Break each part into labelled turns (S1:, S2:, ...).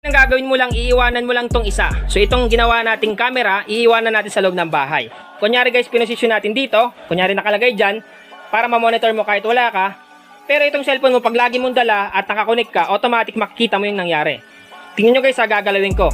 S1: Ang gagawin mo lang, iiwanan mo lang tong isa. So itong ginawa nating camera, iiwanan natin sa loob ng bahay. Kunyari guys, pinosisyon natin dito. Kunyari nakalagay dyan, para ma-monitor mo kahit wala ka. Pero itong cellphone mo, pag lagi mong dala at nakakonect ka, automatic makikita mo yung nangyari. Tingnan nyo guys, gagalawin ko.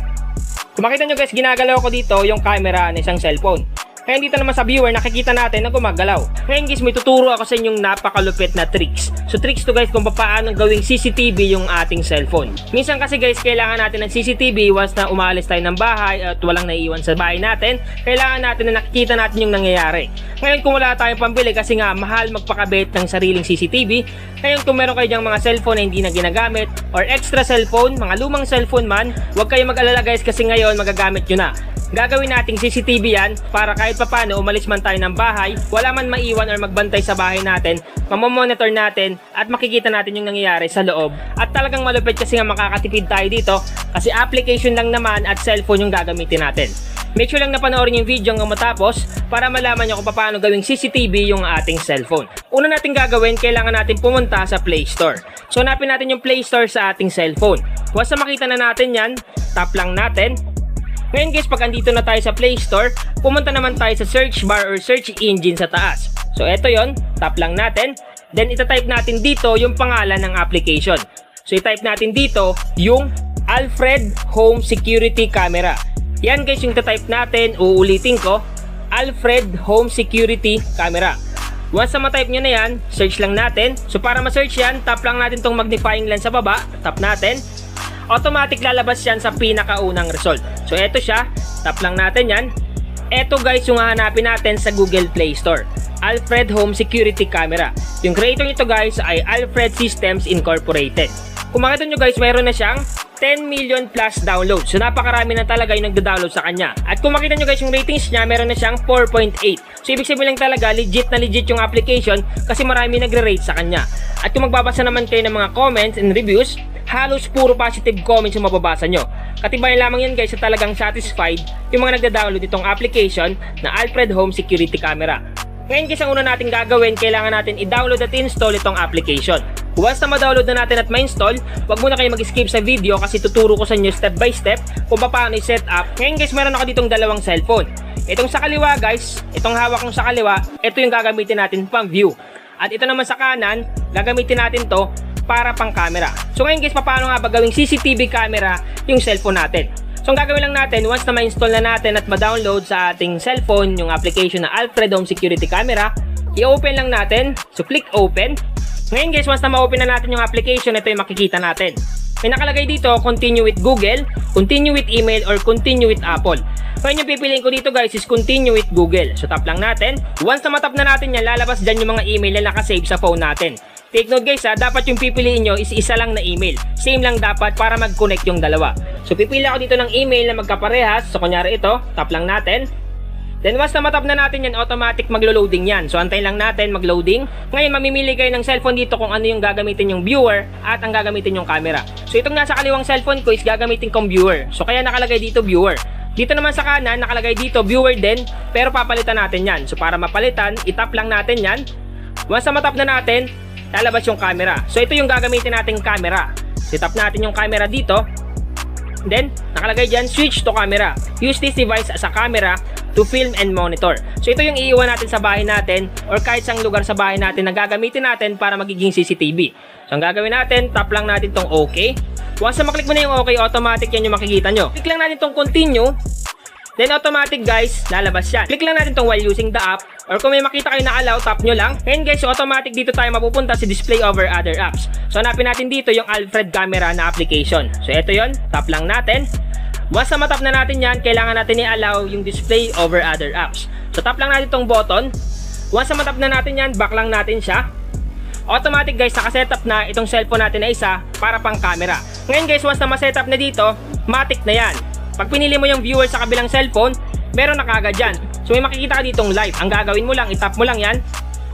S1: Kung makita nyo guys, ginagalaw ko dito yung camera ng isang cellphone. Ngayon dito naman sa viewer, nakikita natin na gumagalaw. Ngayon guys, may tuturo ako sa inyong napakalupit na tricks. So tricks to guys kung paano gawing CCTV yung ating cellphone. Minsan kasi guys, kailangan natin ng CCTV once na umalis tayo ng bahay at walang naiiwan sa bahay natin. Kailangan natin na nakikita natin yung nangyayari. Ngayon kung wala tayong pambili kasi nga mahal magpakabit ng sariling CCTV. Ngayon kung meron kayo dyang mga cellphone na hindi na ginagamit or extra cellphone, mga lumang cellphone man, huwag kayong mag-alala guys kasi ngayon magagamit nyo na. Gagawin nating CCTV yan para kahit papano umalis man tayo ng bahay, wala man maiwan or magbantay sa bahay natin, mamomonitor natin at makikita natin yung nangyayari sa loob. At talagang malupit kasi nga makakatipid tayo dito kasi application lang naman at cellphone yung gagamitin natin. Make sure lang na panoorin yung video hanggang matapos para malaman nyo kung paano gawing CCTV yung ating cellphone. Una natin gagawin, kailangan natin pumunta sa Play Store. So hanapin natin yung Play Store sa ating cellphone. Once na makita na natin yan, tap lang natin. Ngayon guys, pag andito na tayo sa Play Store, pumunta naman tayo sa search bar or search engine sa taas. So eto yon, tap lang natin. Then itatype natin dito yung pangalan ng application. So itype natin dito yung Alfred Home Security Camera. Yan guys yung itatype natin, uulitin ko, Alfred Home Security Camera. Once na matype nyo na yan, search lang natin. So para ma-search yan, tap lang natin tong magnifying lens sa baba, tap natin. Automatic lalabas yan sa pinakaunang result. So eto siya, tap lang natin yan. Eto guys yung hahanapin natin sa Google Play Store, Alfred Home Security Camera. Yung creator nito guys ay Alfred Systems Incorporated. Kung makita nyo guys, mayroon na siyang 10 million plus downloads. So napakarami na talaga yung nagda-download sa kanya. At kung makita nyo guys yung ratings niya, meron na siyang 4.8. So ibig sabihin lang talaga legit na legit yung application kasi marami nagre-rate sa kanya. At kung magbabasa naman kayo ng mga comments and reviews, halos puro positive comments yung mababasa nyo. Katibayan lamang yan guys sa talagang satisfied yung mga nagda-download itong application na Alfred Home Security Camera. Ngayon guys, ang una natin gagawin, kailangan natin i-download at install itong application. Once na ma-download na natin at ma-install, wag muna kayo mag-skip sa video kasi tuturo ko sa inyo step by step kung paano i-set up. Ngayon guys, meron ako ditong dalawang cellphone. Itong sa kaliwa guys, itong hawak kong sa kaliwa, ito yung gagamitin natin pang view. At ito naman sa kanan, gagamitin natin to para pang camera. So ngayon guys, paano nga ba gawing CCTV camera yung cellphone natin? So ang gagawin lang natin, once na ma-install na natin at ma-download sa ating cellphone yung application na Alfred Home Security Camera, i-open lang natin. So click open. Ngayon guys, once na ma-open na natin yung application, ito yung makikita natin. May nakalagay dito, continue with Google, continue with email, or continue with Apple. Ngayon yung pipiliin ko dito guys is continue with Google. So tap lang natin. Once na matap na natin yan, lalabas dyan yung mga email na nakasave sa phone natin. Take note guys ha, dapat yung pipiliin nyo is isa lang na email. Same lang dapat para mag-connect yung dalawa. So pipili ako dito ng email na magkaparehas. So kunyari ito, tap lang natin. Then once na matap na natin yan, automatic maglo-loading yan. So antayin lang natin mag-loading. Ngayon mamimili kayo ng cellphone dito kung ano yung gagamitin yung viewer at ang gagamitin yung camera. So itong nasa kaliwang cellphone ko is gagamitin kong viewer. So kaya nakalagay dito viewer. Dito naman sa kanan, nakalagay dito viewer din, pero papalitan natin yan. So para mapalitan, itap lang natin yan. Once na matap na natin, lalabas yung camera. So ito yung gagamitin nating camera. So tap natin yung camera dito. Then, nakalagay dyan, switch to camera. Use this device as a camera to film and monitor. So ito yung iiwan natin sa bahay natin or kahit sang lugar sa bahay natin na gagamitin natin para magiging CCTV. So ang gagawin natin, tap lang natin tong OK. Once na maklik mo na yung OK, automatic yan yung makikita nyo. Click lang natin tong continue. Then automatic guys, lalabas yan. Click lang natin tong while using the app. Or kung may makita kayo na allow, tap nyo lang. And guys, so automatic dito tayo mapupunta sa display over other apps. So hanapin natin dito yung Alfred Camera na application. So ito yon, tap lang natin. Once na matap na natin yan, kailangan natin i-allow yung display over other apps. So tap lang natin tong button. Once na matap na natin yan, back lang natin siya. Automatic guys, nakasetup na itong cellphone natin na isa para pang camera. Ngayon guys, once na ma-setup na dito, matic na yan. Pag pinili mo yung viewer sa kabilang cellphone, meron na kagad dyan. So may makikita ka ditong live. Ang gagawin mo lang, itap mo lang yan.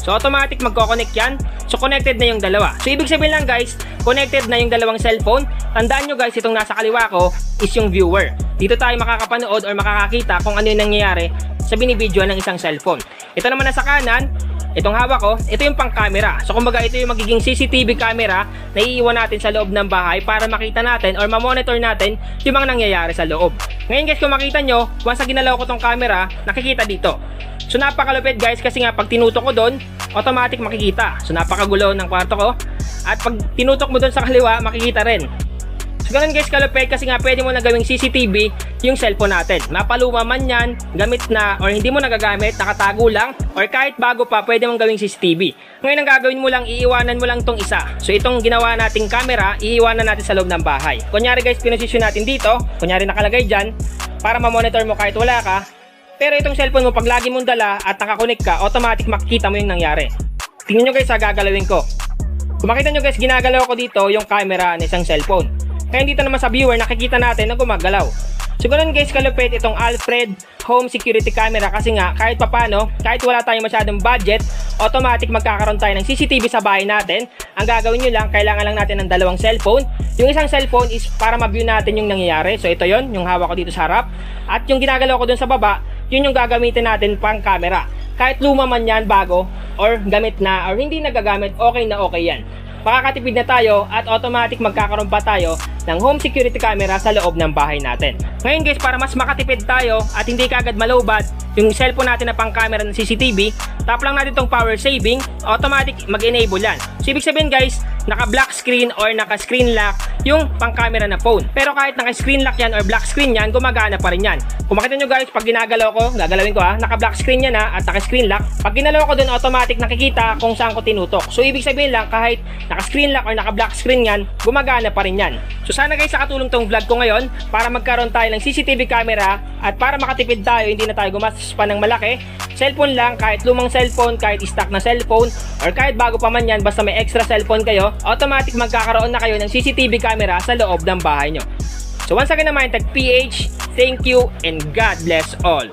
S1: So automatic magko-connect yan. So connected na yung dalawa. So ibig sabihin lang guys, connected na yung dalawang cellphone. Tandaan nyo guys, itong nasa kaliwa ko is yung viewer. Dito tayo makakapanood or makakakita kung ano yung nangyayari sa binibidyo ng isang cellphone. Ito naman nasa kanan, itong hawak ko, ito yung pang camera. So kumbaga ito yung magiging CCTV camera na iiwan natin sa loob ng bahay para makita natin or ma-monitor natin yung mga nangyayari sa loob. Ngayon guys, kung makita nyo, once na ginalaw ko tong camera, nakikita dito. So napakalupit guys, kasi nga pag tinutok ko doon, automatic makikita. So napakagulo ng kwarto ko. At pag tinutok mo doon sa kaliwa, makikita rin. So ganun guys kalupit, kasi nga pwede mo na gawing CCTV yung cellphone natin. Mapaluma man yan, gamit na or hindi mo nagagamit, nakatago lang, or kahit bago pa, pwede mong gawing CCTV. Ngayon ang gagawin mo lang, iiwanan mo lang tong isa. So itong ginawa nating camera, iiwanan natin sa loob ng bahay. Kunyari guys, pinosisyon natin dito, kunyari nakalagay dyan, para ma-monitor mo kahit wala ka. Pero itong cellphone mo, pag lagi mong dala at nakakonek ka, automatic makikita mo yung nangyari. Tingnan nyo guys, gagalawin ko. Kung makita nyo guys, ginagalaw ko dito yung camera ng isang cellphone. Kaya dito naman sa viewer, nakikita natin na gumagalaw. So ganun guys kalupit itong Alfred Home Security Camera, kasi nga kahit papano, kahit wala tayong masyadong budget, automatic magkakaroon tayo ng CCTV sa bahay natin. Ang gagawin nyo lang, kailangan lang natin ng dalawang cellphone. Yung isang cellphone is para ma-view natin yung nangyayari. So ito yon, yung hawak ko dito sa harap. At yung ginagalaw ko dun sa baba, yun yung gagamitin natin pang camera. Kahit luma man yan, bago, or gamit na, or hindi nagagamit, okay na okay yan. Makakatipid na tayo at automatic magkakaroon pa tayo ng home security camera sa loob ng bahay natin. Ngayon guys, para mas makatipid tayo at hindi kagad malowbat yung cellphone natin na pang camera ng CCTV, tap lang natin tong power saving, automatic mag-enable yan. So ibig sabihin guys, naka black screen or naka screen lock yung pang camera na phone. Pero kahit naka screen lock yan or black screen yan, gumagana pa rin yan. Kung makita nyo guys, pag ginagalaw ko, gagalawin ko naka black screen yan at naka screen lock. Pag ginalaw ko dun, automatic nakikita kung saan ko tinutok. So ibig sabihin lang, kahit naka screen lock or naka black screen yan, gumagana pa rin yan. So sana guys, nakatulong tong vlog ko ngayon para magkaroon tayo ng CCTV camera at para makatipid tayo, hindi na tayo gumastos pa ng malaki. Cellphone lang, kahit lumang cellphone, kahit stock na cellphone, or kahit bago pa man yan, basta may extra cellphone kayo, automatic magkakaroon na kayo ng CCTV camera sa loob ng bahay nyo. So once again naman, tag PH, thank you and God bless all.